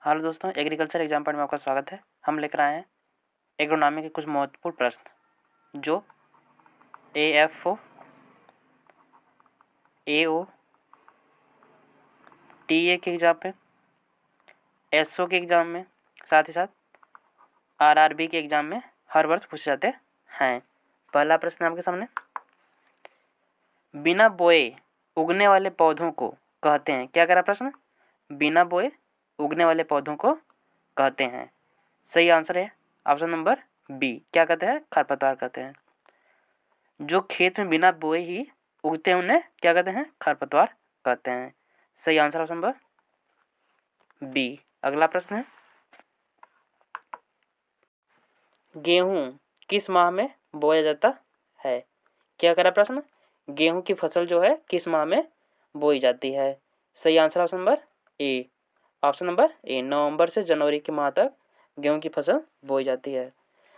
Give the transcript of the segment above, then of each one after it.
Hello दोस्तों, agriculture exam point में आपका स्वागत है। हम लेकर आए हैं एग्रोनॉमी के कुछ महत्वपूर्ण प्रश्न जो AFO, AO, TA के एग्जाम में, SO के एग्जाम में, साथ ही साथ RRB के एग्जाम में हर वर्ष पूछे जाते हैं। पहला प्रश्न आपके सामने, बिना बोए उगने वाले पौधों को कहते हैं। क्या करा प्रश्न? बिना बोए उगने वाले पौधों को कहते हैं। सही आंसर है ऑप्शन नंबर बी। क्या कहते हैं? खरपतवार कहते हैं। जो खेत में बिना बोए ही उगते हैं उन्हें क्या कहते हैं? खरपतवार कहते हैं। सही आंसर ऑप्शन नंबर बी। अगला प्रश्न है, गेहूं किस माह में बोया जाता है? क्या करा प्रश्न? गेहूं की फसल जो है किस माह में बोई जाती है? सही answer option number A. Option number A, नवंबर से जनवरी के माह तक गेहूं की फसल बोई जाती है,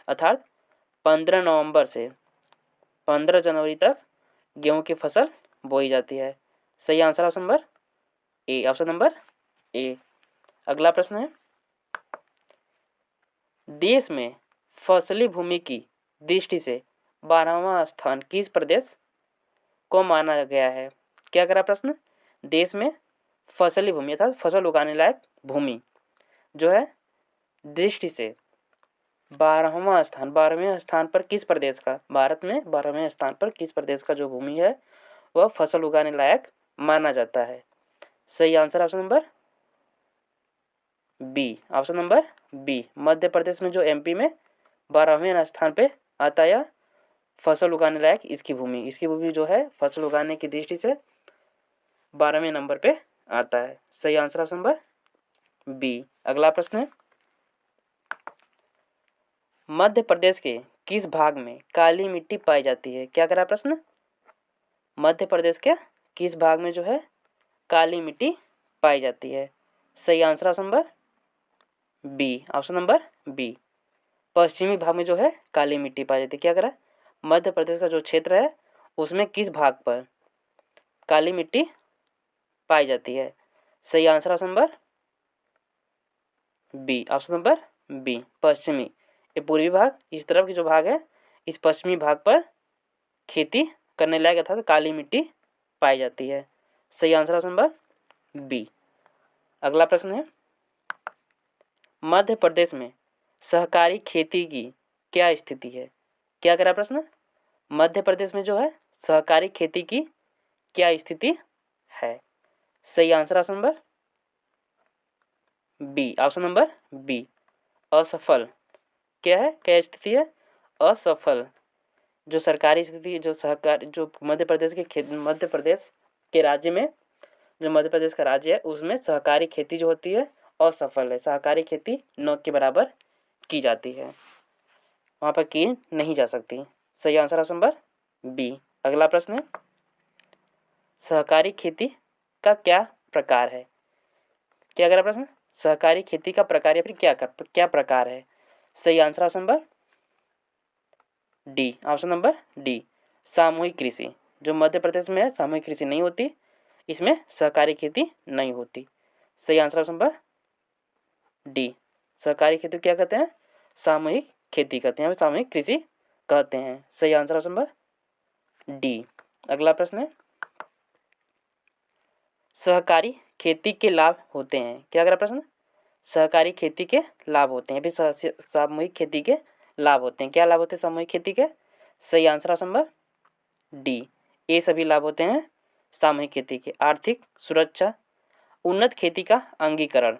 अर्थात 15 नवंबर से 15 जनवरी तक गेहूं की फसल बोई जाती है। सही answer option number A. Option number ए। अगला प्रश्न है, देश में फसली भूमि की दृष्टि से 12वां स्थान किस प्रदेश को माना गया है? क्या करा प्रश्न? देश में फसली भूमि अर्थात फसल उगाने लायक भूमि जो है दृष्टि से 12वें स्थान पर किस प्रदेश का, भारत में 12वें स्थान पर किस प्रदेश का जो भूमि है वह फसल उगाने लायक माना जाता है? सही answer option number B. Option number B, Madhya Pradesh में जो MP में 12वें स्थान पे आता है फसल उगाने लायक इसकी भूमि जो है फसल उगाने की दृष्टि से 12वें नंबर पे आता है। सही आंसर ऑप्शन नंबर बी। अगला प्रश्न है, मध्य प्रदेश के किस भाग में काली मिट्टी पाई जाती है? क्या करा प्रश्न? मध्य प्रदेश के किस भाग में जो है काली मिट्टी पाई जाती है? सही answer option number B. Option number B, पश्चिमी भाग में जो है काली मिट्टी पाई जाती है। क्या करा? मध्य प्रदेश का जो क्षेत्र है उसमें किस भाग पर काली मिट्टी पाई जाती है? सही answer option number B. Option number B, पश्चिमी। ये पूर्वी भाग, इस तरफ की जो भाग है इस पश्चिमी भाग पर खेती करने लायक अर्थात काली मिट्टी पाई जाती है। सही आंसर ऑप्शन नंबर बी। अगला प्रश्न है, मध्य प्रदेश में सहकारी खेती की क्या स्थिति है? क्या करा प्रश्न? मध्य प्रदेश में जो है सहकारी खेती की क्या स्थिति है? सही answer option number B. Option number B, असफल। क्या है? क्या स्थिति है? असफल। जो सरकारी स्थिति जो सहकारी जो मध्य प्रदेश के राज्य में जो मध्य प्रदेश का राज्य है उसमें सहकारी खेती जो होती है असफल है। सहकारी खेती न के बराबर की जाती है, वहाँ पर की नहीं जा सकती। सही आंसर ऑप्शन नंबर बी। अगला प्रश्न है, सहकारी खेती का क्या प्रकार है? क्या अगला प्रश्न? सहकारी खेती का प्रकार या फिर क्या प्रकार है? सही answer option number D. Option number D, सामूहिक कृषि। जो मध्य प्रदेश में है सामूहिक कृषि नहीं होती, इसमें सहकारी खेती नहीं होती। सही आंसर ऑप्शन नंबर डी। सहकारी खेती क्या कहते हैं? सामूहिक खेती कहते हैं, सामूहिक कृषि कहते हैं। सही आंसर ऑप्शन नंबर डी। अगला प्रश्न है, सहकारी खेती के लाभ होते हैं। क्या अगला प्रश्न? सहकारी खेती के लाभ होते हैं, फिर सामूहिक खेती के लाभ होते हैं। क्या लाभ होते हैं सामूहिक खेती के? सही आंसर ऑप्शन नंबर डी, ये सभी लाभ होते हैं सामूहिक खेती के। आर्थिक सुरक्षा, उन्नत खेती का अंगीकरण,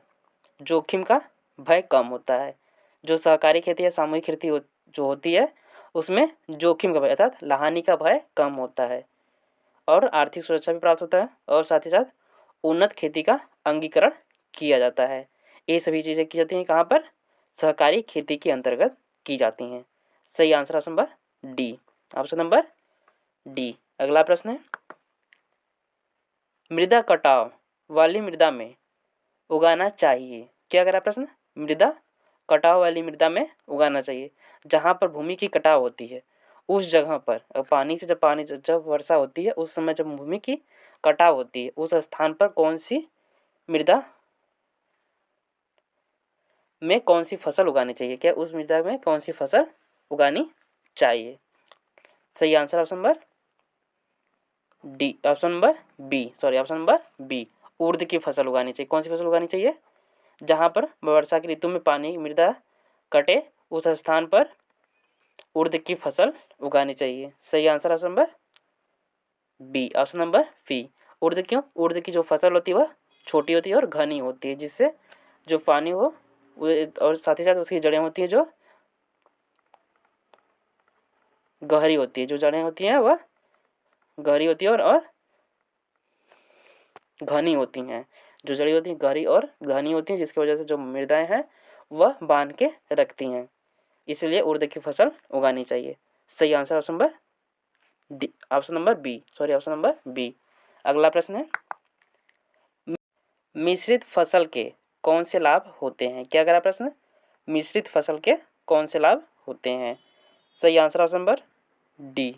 जोखिम का भय कम होता है। जो सहकारी खेती या सामूहिक खेती जो होती है उसमें जोखिम का भय अर्थात हानि का भय कम होता है और आर्थिक सुरक्षा भी प्राप्त होता है और साथ ही साथ उन्नत खेती का अंगीकरण किया जाता है। ये सभी चीज़ें की जाती हैं कहाँ पर? सहकारी खेती के अंतर्गत की जाती हैं। सही answer option number D. Option number D. अगला प्रश्न है, मृदा कटाव वाली मृदा में उगाना चाहिए। क्या करा प्रश्न? मृदा कटाव वाली मृदा में उगाना चाहिए। जहाँ पर भूमि की कटाव होती है उस जगह पर जब वर्षा होती है उस समय जब भूमि की कटाव होती है उस स्थान पर कौन सी मृदा में कौन सी फसल उगानी चाहिए, क्या उस मृदा में कौन सी फसल उगानी चाहिए। सही answer option number D, option number B, sorry option number B, उर्द की फसल उगानी चाहिए। कौन सी फसल उगानी चाहिए, जहाँ पर वर्षा की ऋतु में पानी मृदा कटे उस स्थान पर उर्द की फसल उगानी चाहिए। सही answer option number B, option number B. उर्द क्यों, उर्द की जो फसल होती है वह छोटी होती है और घनी होती है, जिससे जो पानी हो और साथ ही साथ उसकी जड़ें होती है जो गहरी होती है, जो जड़ें होती हैं वह गहरी होती है और घनी होती हैं, जो जड़ी होती हैं गहरी और घनी होती हैं, जिसकी वजह से जो मृदाएं हैं वह बांध के रखती हैं, इसलिए उर्द की फसल उगानी चाहिए। सही answer option number D, option number B, sorry option number B. अगला प्रश्न है, मिश्रित फसल के कौन से लाभ होते हैं। क्या करा प्रश्न, मिश्रित फसल के कौन से लाभ होते हैं। सही आंसर ऑप्शन नंबर डी,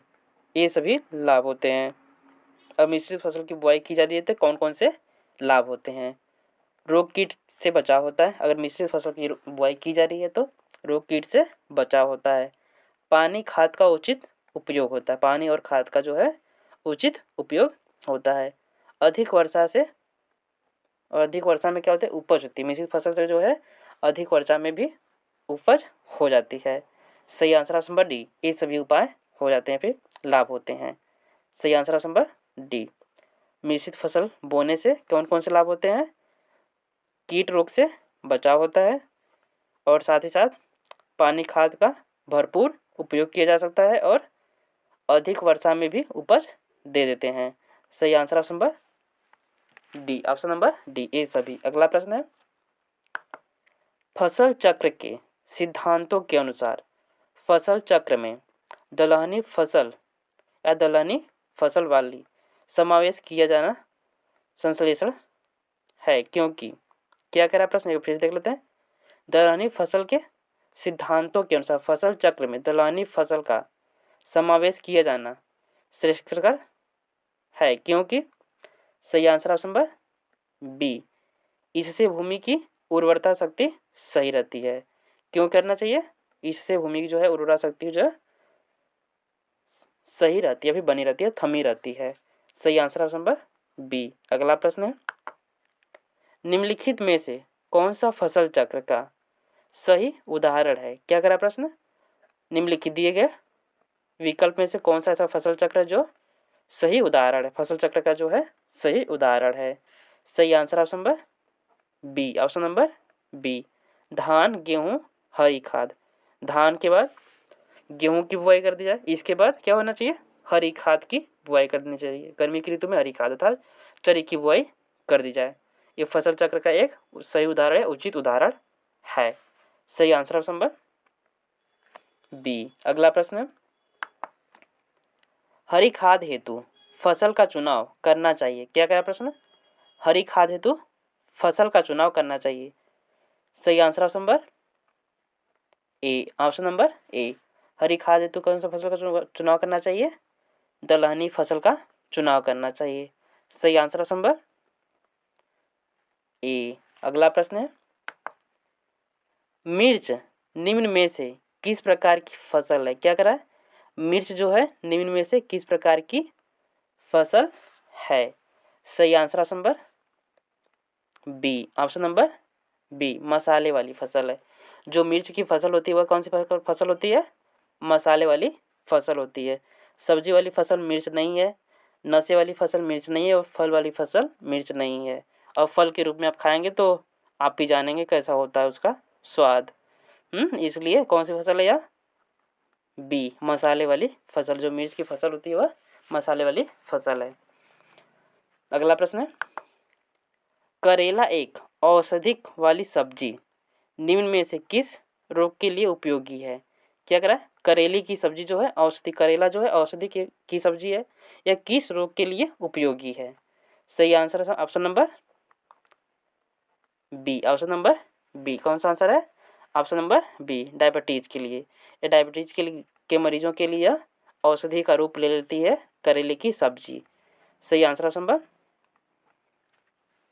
ये सभी लाभ होते हैं। अब मिश्रित फसल की बुआई की जा रही है तो कौन कौन से लाभ होते हैं। रोग कीट से बचाव होता है, अगर मिश्रित फसल की बुआई की जा रही है तो रोग कीट से बचाव होता है। पानी खाद का उचित उपयोग होता है, पानी और खाद का जो है उचित उपयोग होता है। अधिक वर्षा से, और अधिक वर्षा में क्या होता है, उपज होती है। मिश्रित फसल से जो है अधिक वर्षा में भी उपज हो जाती है। सही आंसर ऑप्शन नंबर डी, ये सभी उपाय हो जाते हैं फिर लाभ होते हैं। सही आंसर ऑप्शन नंबर डी। मिश्रित फसल बोने से कौन कौन से लाभ होते हैं, कीट रोग से बचाव होता है और साथ ही साथ पानी खाद का भरपूर उपयोग किया जा सकता है और अधिक वर्षा में भी उपज दे देते हैं। सही answer option number D, option number D, ये सभी। अगला प्रश्न है, फसल चक्र के सिद्धांतों के अनुसार फसल चक्र में दलहनी फसल या दलहनी फसल वाली समावेश किया जाना संश्लेषण है, क्योंकि क्या कह रहा है प्रश्न, एक फिर से देख लेते हैं। दलहनी फसल के सिद्धांतों के अनुसार फसल चक्र में दलहनी फसल का समावेश किया जाना श्रेष्ठकर है, क्योंकि सही आंसर ऑप्शन नंबर बी, इससे भूमि की उर्वरता शक्ति सही रहती है। क्यों करना चाहिए, इससे भूमि की जो है उर्वरा शक्ति जो है सही रहती है, अभी बनी रहती है, थमी रहती है। सही आंसर ऑप्शन नंबर बी। अगला प्रश्न है, निम्नलिखित में से कौन सा फसल चक्र का सही उदाहरण है। क्या करा प्रश्न, निम्नलिखित दिए गए विकल्प में से कौन सा ऐसा फसल चक्र है जो सही उदाहरण है, फसल चक्र का जो है सही उदाहरण है। सही answer option number B, option number B, धान गेहूँ हरी खाद। धान के बाद गेहूँ की बुआई कर दी जाए, इसके बाद क्या होना चाहिए, हरी खाद की बुआई करनी चाहिए। गर्मी की ऋतु में हरी खाद अर्थात चरी की बुआई कर दी जाए। ये फसल चक्र का एक सही उदाहरण है, उचित उदाहरण है। सही आंसर ऑप्शन नंबर बी। अगला प्रश्न है, हरी खाद हेतु फसल का चुनाव करना चाहिए। क्या क्या प्रश्न, हरी खाद हेतु फसल का चुनाव करना चाहिए। सही answer option number A, option number A, हरी खाद हेतु कौन सा फसल का चुनाव करना चाहिए, दलहनी फसल का चुनाव करना चाहिए। सही आंसर ऑप्शन नंबर ए। अगला प्रश्न है, मिर्च निम्न में से किस प्रकार की फसल है। क्या करा है, मिर्च जो है निम्न में से किस प्रकार की फसल है। सही answer option number B, option number B, मसाले वाली फसल है। जो मिर्च की फसल होती है वह कौन सी फसल होती है, मसाले वाली फसल होती है। सब्जी वाली फसल मिर्च नहीं है, नशे वाली फसल मिर्च नहीं है और फल वाली फसल मिर्च नहीं है। और फल के रूप में आप खाएंगे तो आप भी जानेंगे कैसा होता है उसका स्वाद। इसलिए कौन सी फसल है यह, बी, मसाले वाली फसल। जो मिर्च की फसल होती है वह मसाले वाली फसल है। अगला प्रश्न है, करेला एक औषधिक वाली सब्जी निम्न में से किस रोग के लिए उपयोगी है। क्या करा, करेले की सब्जी जो है औषधि, करेला जो है औषधि की सब्जी है, यह किस रोग के लिए उपयोगी है। सही answer option number B, option number B, कौन सा आंसर है, ऑप्शन नंबर बी, डायबिटीज के लिए। ये डायबिटीज के मरीजों के लिए औषधि का रूप ले लेती है करेले की सब्जी। सही answer option number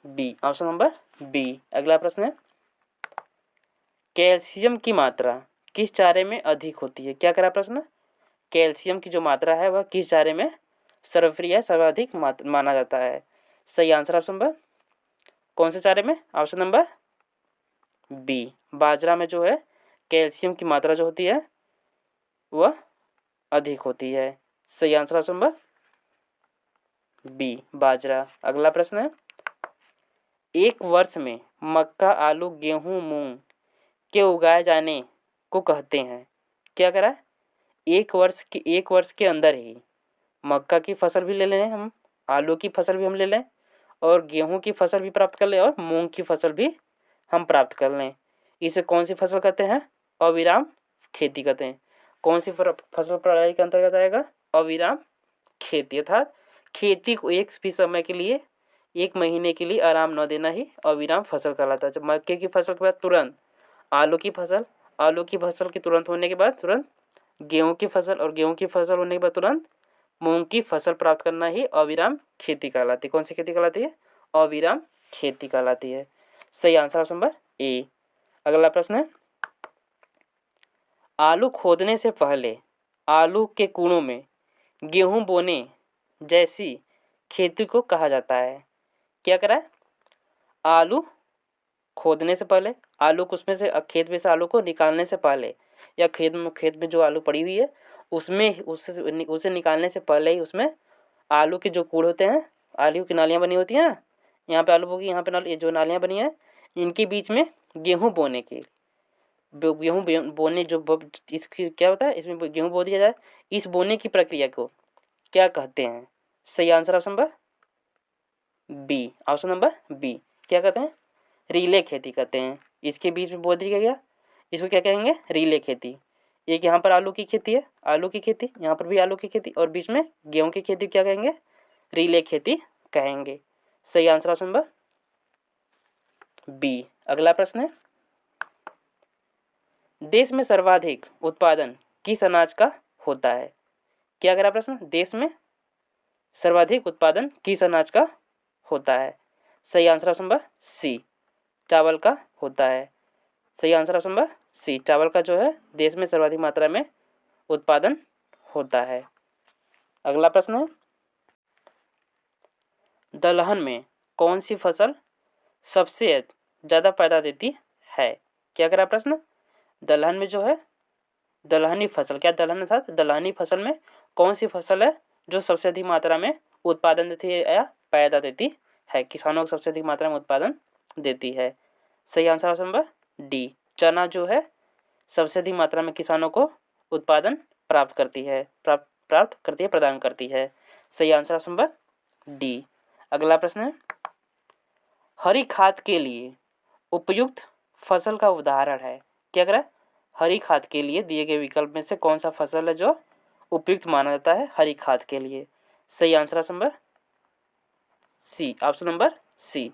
B, option number B. अगला प्रश्न है, कैल्शियम की मात्रा किस चारे में अधिक होती है? क्या करा प्रश्न? कैल्शियम की जो मात्रा है वह किस चारे में सर्वप्रिय सर्वाधिक माना जाता है? सही आंसर ऑप्शन नंबर कौन से चारे में? ऑप्शन नंबर बी, बाजरा में जो है कैल्शियम की मात्रा जो होती है वह अधिक होती है। सही आंसर ऑप्शन नंबर बी, बाजरा। अगला प्रश्न है, एक वर्ष में मक्का, आलू, गेहूं, मूंग के उगाए जाने को कहते हैं? क्या करा? एक वर्ष के अंदर ही मक्का की फसल भी ले लें हम, आलू की फसल भी हम ले लें और गेहूं की फसल भी प्राप्त कर लें और मूंग की फसल भी हम प्राप्त कर लें। इसे कौन सी फसल कहते हैं? अविराम खेती कहते हैं। कौन सी फसल प्रणाली के अंतर्गत आएगा? अविराम खेती। अर्थात खेती को एक भी समय के लिए, एक महीने के लिए आराम न देना ही अविराम फसल कहलाता है। जब मक्के की फसल के बाद तुरंत आलू की फसल, आलू की फसल के तुरंत होने के बाद तुरंत गेहूं की फसल और गेहूं की फसल होने के बाद तुरंत मूंग की फसल प्राप्त करना ही अविराम खेती कहलाती है। कौन सी खेती कहलाती है? अविराम खेती कहलाती है। सही आंसर ऑप्शन नंबर ए। अगला प्रश्न है, आलू खोदने से पहले आलू के कुनों में गेहूं बोने जैसी खेती को कहा जाता है? क्या करा है? आलू खोदने से पहले, आलू को उसमें से खेत में से आलू को निकालने से पहले या खेत में जो आलू पड़ी हुई है उसमें उसे निकालने से पहले ही उसमें आलू के जो कूड़ होते हैं, आलू की नालियाँ बनी होती हैं ना, यहाँ पे आलू बोगी, यहाँ पे ये जो नालियाँ बनी हैं इनके बीच में गेहूँ बोने की, गेहूँ बोने जो इसकी क्या होता है, इसमें गेहूँ बो दिया जाए, इस बोने की प्रक्रिया को क्या कहते हैं? सही answer option number B, option number B. क्या कहते हैं? रीले खेती कहते हैं। इसके बीच में बो दिया गया, इसको क्या कहेंगे? रीले खेती। एक यहाँ पर आलू की खेती है, आलू की खेती, यहाँ पर भी आलू की खेती और बीच में गेहूं की खेती क्या कहेंगे? रीले खेती कहेंगे। सही आंसर ऑप्शन नंबर बी। अगला प्रश्न है, देश में सर्वाधिक उत्पादन किस अनाज का होता है? क्या करा प्रश्न? देश में सर्वाधिक उत्पादन किस अनाज का होता है? सही आंसर ऑप्शन नंबर सी, चावल का होता है। सही आंसर ऑप्शन नंबर सी, चावल का जो है देश में सर्वाधिक मात्रा में उत्पादन होता है। अगला प्रश्न है, दलहन में कौन सी फसल सबसे ज़्यादा पैदा देती है? क्या करा प्रश्न? दलहन में जो है दलहनी फसल, क्या दलहन साथ दलहनी फसल में कौन सी फसल है जो सबसे अधिक मात्रा में उत्पादन देती है या पैदा देती है, किसानों को सबसे अधिक मात्रा में उत्पादन देती है? सही आंसर ऑप्शन नंबर डी, चना जो है सबसे अधिक मात्रा में किसानों को उत्पादन प्राप्त करती है, प्रदान करती है। सही आंसर ऑप्शन नंबर डी। अगला प्रश्न है, हरी खाद के लिए उपयुक्त फसल का उदाहरण है? क्या करें? हरी खाद के लिए दिए गए विकल्प में से कौन सा फसल है जो उपयुक्त माना जाता है हरी खाद के लिए? सही answer option number C, option number C,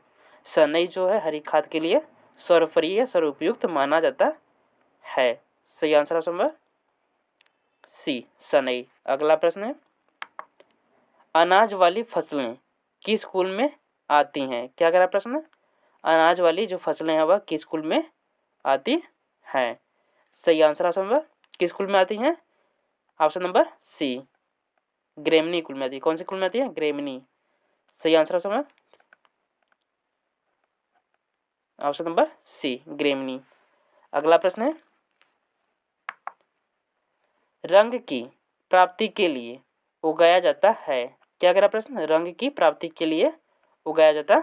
सनई जो है हरी खाद के लिए सर्वप्रिय सर्वोपयुक्त माना जाता है। सही आंसर ऑप्शन नंबर सी, सनई। अगला प्रश्न है, अनाज वाली फसलें किस कुल में आती हैं? क्या करा प्रश्न? अनाज वाली जो फसलें हैं वह किस कुल में आती हैं? सही आंसर ऑप्शन नंबर किस कुल में आती हैं? ऑप्शन नंबर सी, ग्रेमनी कुल में आती है। कौन सी कुल में आती है? ग्रेमनी। सही answer option number option number C, Germany. अगला प्रश्न है, रंग की प्राप्ति के लिए उगाया जाता है? क्या करा प्रश्न? रंग की प्राप्ति के लिए उगाया जाता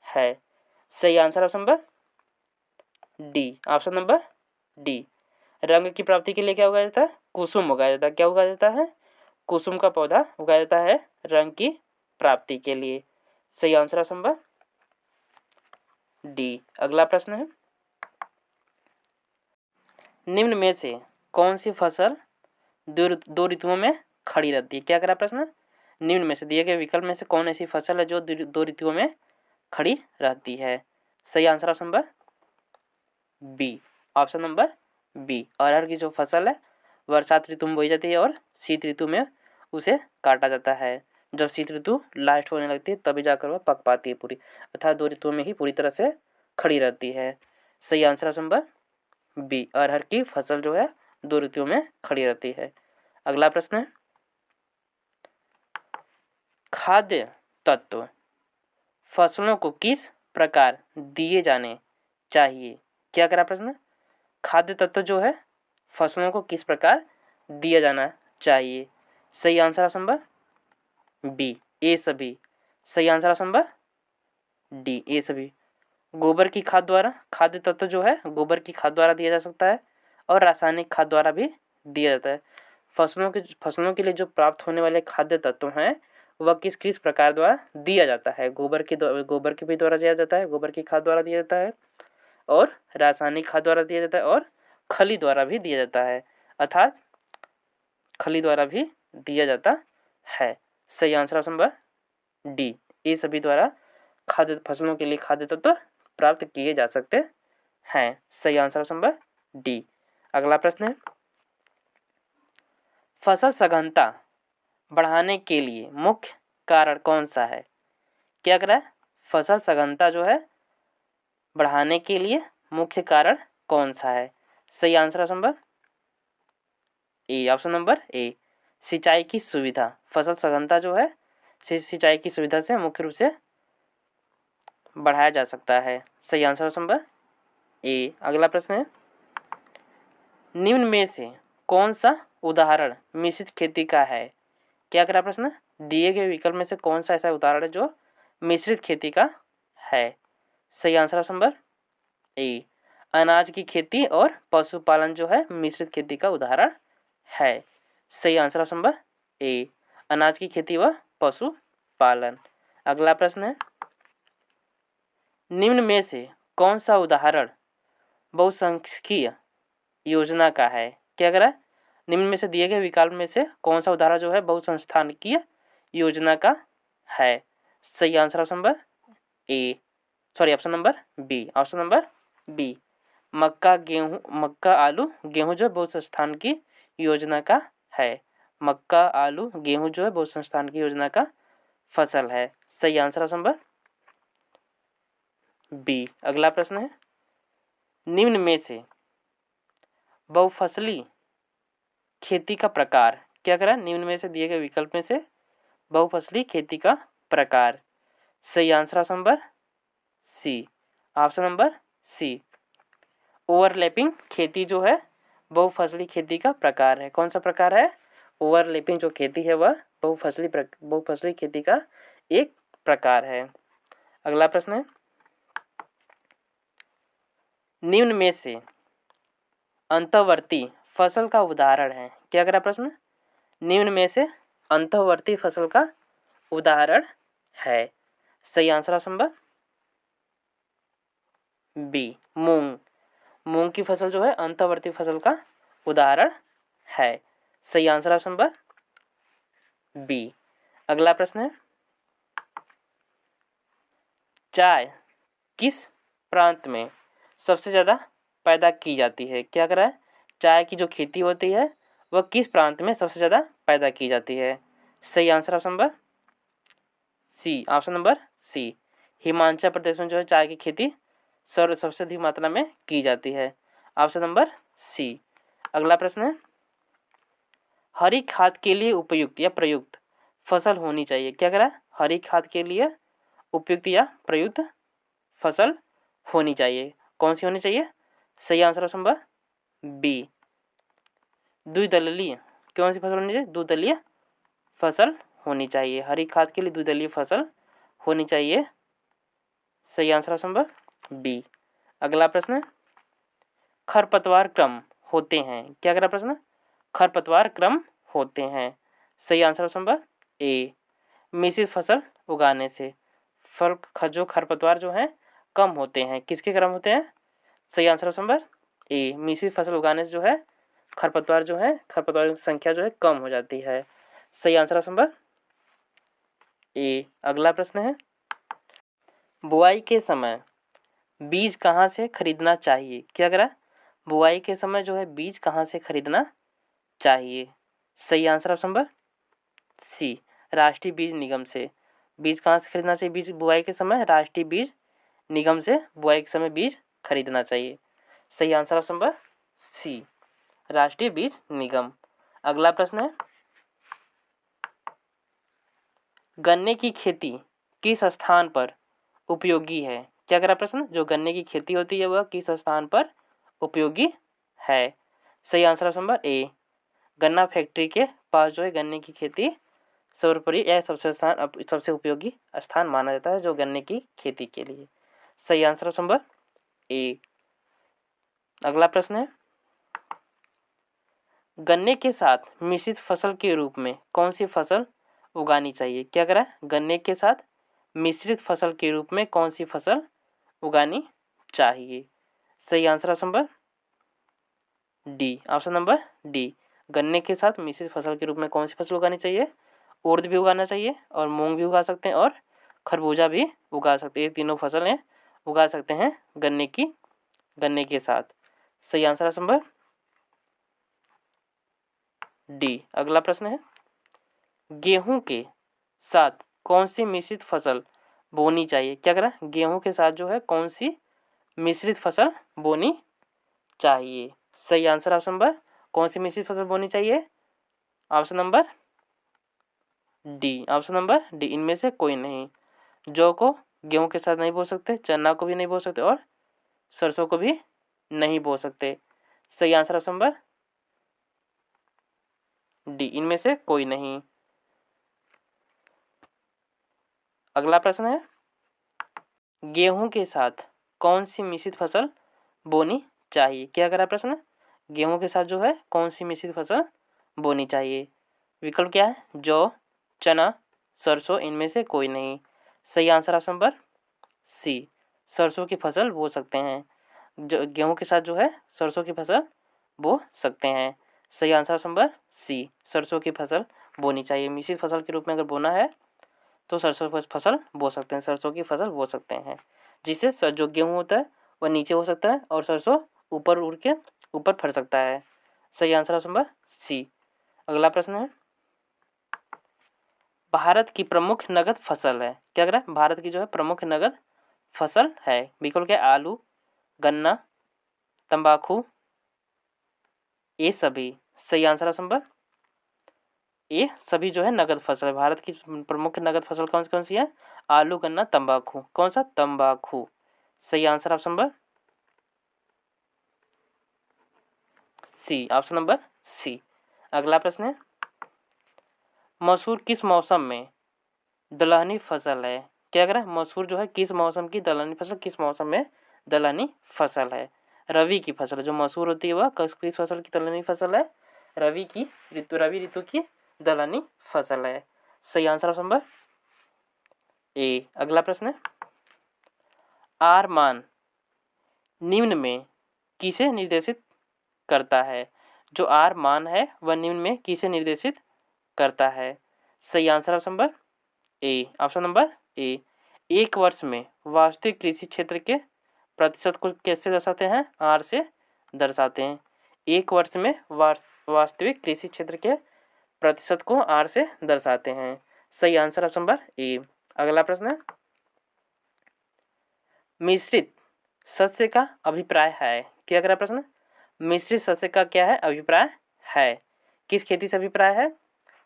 है। सही answer option number D, option number D, रंग की प्राप्ति के लिए क्या उगाया जाता है? कुसुम उगाया जाता है। क्या उगाया जाता है? कुसुम का पौधा उगाया जाता है रंग की प्राप्ति के लिए। सही आंसर ऑप्शन नंबर डी। अगला प्रश्न है, निम्न में से कौन सी फसल दो ऋतुओं में खड़ी रहती है? क्या करा प्रश्न? निम्न में से दिए गए विकल्प में से कौन ऐसी फसल है जो दो ऋतुओं में खड़ी रहती है? सही answer option number B, option number B, अरहर की जो फसल है बरसात ऋतु में बोई जाती है और शीत ऋतु में उसे काटा जाता है। जब शीत ऋतु लास्ट होने लगती है तभी जाकर वह पक पाती है पूरी, अर्थात दो ऋतुओं में ही पूरी तरह से खड़ी रहती है। सही आंसर ऑप्शन नंबर बी, अरहर की फसल जो है 2 ऋतुओं में खड़ी रहती है। अगला प्रश्न है, खाद्य तत्व फसलों को किस प्रकार दिए जाने चाहिए? क्या करा प्रश्न? खाद्य तत्व जो है फसलों को किस प्रकार दिया जाना चाहिए? सही आंसर ऑप्शन नंबर बी, ए सभी। सही आंसर ऑप्शन नंबर डी, ए सभी। गोबर की खाद द्वारा खाद्य तत्व जो है गोबर की खाद द्वारा दिया जा सकता है और रासायनिक खाद द्वारा भी दिया जाता है। फसलों के लिए जो प्राप्त होने वाले खाद्य तत्व हैं वह किस किस प्रकार द्वारा दिया जाता है? गोबर के भी द्वारा दिया जाता है, गोबर की खाद द्वारा दिया जाता है, और रासायनिक खाद द्वारा दिया जाता है, और खली द्वारा भी दिया जाता है, अर्थात खली द्वारा भी दिया जाता है। सही आंसर ऑप्शन नंबर डी, ये सभी द्वारा खाद्य फसलों के लिए खाद्य तत्व प्राप्त किए जा सकते हैं। सही आंसर ऑप्शन नंबर डी। अगला प्रश्न है, फसल सघनता बढ़ाने के लिए मुख्य कारण कौन सा है? क्या करा है? फसल सघनता जो है बढ़ाने के लिए मुख्य कारण कौन सा है? सही answer option number A, option number ए, सिंचाई की सुविधा। फसल सघनता जो है सिंचाई की सुविधा से मुख्य रूप से बढ़ाया जा सकता है। सही आंसर ऑप्शन नंबर ए। अगला प्रश्न है, निम्न में से कौन सा उदाहरण मिश्रित खेती का है? क्या करा प्रश्न? दिए गए विकल्प में से कौन सा ऐसा उदाहरण है जो मिश्रित खेती का है? सही आंसर ऑप्शन नंबर ए, अनाज की खेती और पशुपालन जो है मिश्रित खेती का उदाहरण है। सही आंसर ऑप्शन नंबर ए, अनाज की खेती व पशुपालन। अगला प्रश्न है, निम्न में से कौन सा उदाहरण बहुसंख्यकीय योजना का है? क्या करा? निम्न में से दिए गए विकल्प में से कौन सा उदाहरण जो है बहुसंस्थानिकीय योजना का है? सही answer option number A, sorry option number B, option number B, मक्का आलू गेहूं जो बहुसंस्थान की योजना का है। मक्का आलू गेहूं जो है बहुसंस्थान की योजना का फसल है। सही आंसर ऑप्शन नंबर बी। अगला प्रश्न है, निम्न में से बहुफसली खेती का प्रकार। क्या करा? निम्न में से दिए गए विकल्प में से बहुफसली खेती का प्रकार। सही answer option number C, option number C, overlapping खेती जो है बहुफसली खेती का प्रकार है। कौन सा प्रकार है? ओवरलैपिंग जो खेती है वह बहुफसली खेती का एक प्रकार है। अगला प्रश्न है, निम्न में से अंतःवर्ती फसल का उदाहरण है। क्या करा प्रश्न? निम्न में से अंतःवर्ती फसल का उदाहरण है। सही आंसर ऑप्शन नंबर बी, मूंग। मूंग की फसल जो है अंतःवर्ती फसल का उदाहरण है। सही आंसर ऑप्शन नंबर बी। अगला प्रश्न है, चाय किस प्रांत में सबसे ज़्यादा पैदा की जाती है? क्या करा है? चाय की जो खेती होती है वह किस प्रांत में सबसे ज़्यादा पैदा की जाती है? सही answer option number C, option number C, Himachal Pradesh में जो है चाय की खेती सबसे अधिक मात्रा में की जाती है। Option number C. अगला प्रश्न है, हरी खाद के लिए उपयुक्त या प्रयुक्त फसल होनी चाहिए। क्या करा? हरी खाद के लिए उपयुक्त या प्रयुक्त फसल होनी चाहिए। कौन सी होनी चाहिए? सही आंसर ऑप्शन नंबर बी, द्विदलीय। कौन सी फसल होनी चाहिए? द्विदलीय फसल होनी चाहिए। हरी खाद के लिए द्विदलीय फसल होनी चाहिए। सही आंसर ऑप्शन नंबर बी। अगला प्रश्न, खरपतवार क्रम होते हैं। क्या करा प्रश्न? खरपतवार क्रम होते हैं। सही आंसर ऑप्शन नंबर ए, मिश्रित फसल उगाने से जो खरपतवार जो हैं कम होते हैं। किसके क्रम होते हैं? सही आंसर ऑप्शन नंबर ए, मिश्रित फसल उगाने से जो है खरपतवार की संख्या जो है कम हो जाती है। सही आंसर ऑप्शन नंबर ए। अगला प्रश्न है, बुआई के समय बीज कहाँ से खरीदना चाहिए? क्या करा? बुआई के समय जो है बीज कहाँ से खरीदना चाहिए? सही आंसर ऑप्शन नंबर सी, राष्ट्रीय बीज निगम से। बीज कहाँ से खरीदना चाहिए? बीज बुआई के समय राष्ट्रीय बीज निगम से बुआई के समय बीज खरीदना चाहिए। सही आंसर ऑप्शन नंबर सी, राष्ट्रीय बीज निगम। अगला प्रश्न है, गन्ने की खेती किस स्थान पर उपयोगी है? क्या कह रहा प्रश्न, जो गन्ने की खेती होती है वह किस स्थान पर उपयोगी है? सही आंसर ऑप्शन नंबर ए, गन्ना फैक्ट्री के पास जो है गन्ने की खेती सर्वोपरि या सबसे उपयोगी स्थान माना जाता है जो गन्ने की खेती के लिए। सही आंसर ऑप्शन नंबर ए। अगला प्रश्न है, गन्ने के साथ मिश्रित फसल के रूप में कौन सी फसल उगानी चाहिए? क्या करा, गन्ने के साथ मिश्रित फसल के रूप में कौन सी फसल उगानी चाहिए? सही answer option number D, option number D, गन्ने के साथ मिश्रित फसल के रूप में कौन सी फसल उगानी चाहिए? उड़द भी उगाना चाहिए और मूंग भी उगा सकते हैं और खरबूजा भी उगा सकते हैं। ये तीनों फसलें उगा सकते हैं गन्ने के साथ। सही आंसर ऑप्शन नंबर डी। अगला प्रश्न है, गेहूं के साथ कौन सी मिश्रित फसल बोनी चाहिए? क्या करा, गेहूं के साथ जो है कौन सी मिश्रित फसल बोनी चाहिए? सही आंसर ऑप्शन नंबर, कौन सी मिश्रित फसल बोनी चाहिए? Option number D, option number D, इनमें से कोई नहीं। जौ को गेहूं के साथ नहीं बो सकते, चना को भी नहीं बो सकते और सरसों को भी नहीं बो सकते। सही आंसर ऑप्शन नंबर डी, इनमें से कोई नहीं। अगला प्रश्न है, गेहूं के साथ कौन सी मिश्रित फसल बोनी चाहिए? क्या करा प्रश्न, गेहूं के साथ जो है कौन सी मिश्रित फसल बोनी चाहिए? विकल्प क्या है, जौ, चना, सरसों, इनमें से कोई नहीं। सही आंसर ऑप्शन नंबर सी, सरसों की फसल बो सकते हैं। जो गेहूं के साथ जो है सरसों की फसल बो सकते हैं। सही आंसर ऑप्शन नंबर सी, सरसों की फसल बोनी चाहिए। मिश्रित फसल के रूप में अगर बोना है तो सरसों की फसल बो सकते हैं, सरसों की फसल बो सकते हैं, जिससे जो गेहूं होता है वह नीचे हो सकता है और सरसों ऊपर उड़ के ऊपर फट सकता है। सही आंसर ऑप्शन नंबर सी। अगला प्रश्न है, भारत की प्रमुख नगद फसल है? क्या कह रहा है, भारत की जो है प्रमुख नगद फसल है? विकल्प क्या, आलू, गन्ना, तंबाकू, ये सभी। सही आंसर ऑप्शन नंबर ये सभी जो है नगद फसल है। भारत की प्रमुख नगद फसल कौन कौन सी है? आलू, गन्ना, तंबाकू। कौन सा? तंबाकू। सही answer option number C, option number C. अगला प्रश्न है, मसूर किस मौसम में दलहनी फसल है? क्या कह रहा है, मसूर जो है किस मौसम की दलहनी फसल, किस मौसम में दलहनी फसल है? रवि की फसल है। जो मसूर होती है वह किस फसल की दलहनी फसल है? रवि ऋतु की दलहनी फसल है। सही आंसर ऑप्शन नंबर ए। अगला प्रश्न है, आर मान निम्न में किसे निर्देशित करता है? जो आर मान है वह निम्न में किसे निर्देशित करता है? सही answer option number A, option number ए, एक वर्ष में वास्तविक कृषि क्षेत्र के प्रतिशत को कैसे दर्शाते हैं? आर से दर्शाते हैं। एक वर्ष में वास्तविक कृषि क्षेत्र के प्रतिशत को आर से दर्शाते हैं। सही आंसर ऑप्शन नंबर ए। अगला प्रश्न है, मिश्रित सस्य का अभिप्राय है? क्या कह रहा प्रश्न, मिश्रित सस्य का क्या है अभिप्राय है? किस खेती से अभिप्राय है?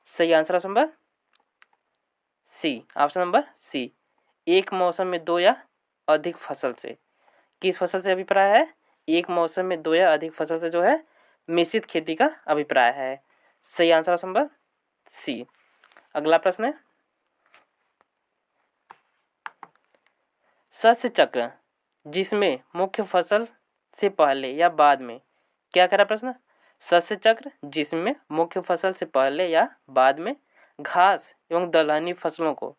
सही answer option number C, option number C, एक मौसम में दो या अधिक फसल से। किस फसल से अभिप्राय है? एक मौसम में दो या अधिक फसल से जो है मिश्रित खेती का अभिप्राय है। सही आंसर ऑप्शन नंबर सी। अगला प्रश्न है, सस्य चक्र जिसमें मुख्य फसल से पहले या बाद में, क्या करा प्रश्न, सस्य चक्र जिसमें मुख्य फसल से पहले या बाद में घास एवं दलहनी फसलों को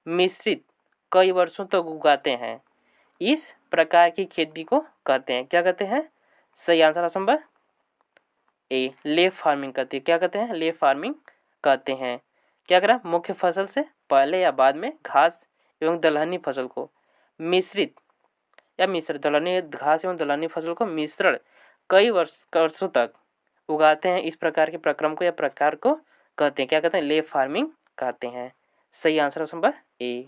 मिश्रित कई वर्षों तक उगाते हैं, इस प्रकार की खेती को कहते हैं? क्या कहते हैं? सही आंसर ऑप्शन नंबर ए, ले फार्मिंग कहते हैं। क्या कहते हैं? ले फार्मिंग कहते हैं। क्या करा, मुख्य फसल से पहले या बाद में घास एवं दलहनी फसल को मिश्रित या मिश्र दलहनी घास एवं दलहनी फसल को मिश्रण कई वर्षों तक उगाते हैं, इस प्रकार के प्रक्रम को या प्रकार को कहते हैं? क्या कहते हैं? ले फार्मिंग कहते हैं। सही आंसर ऑप्शन नंबर ए।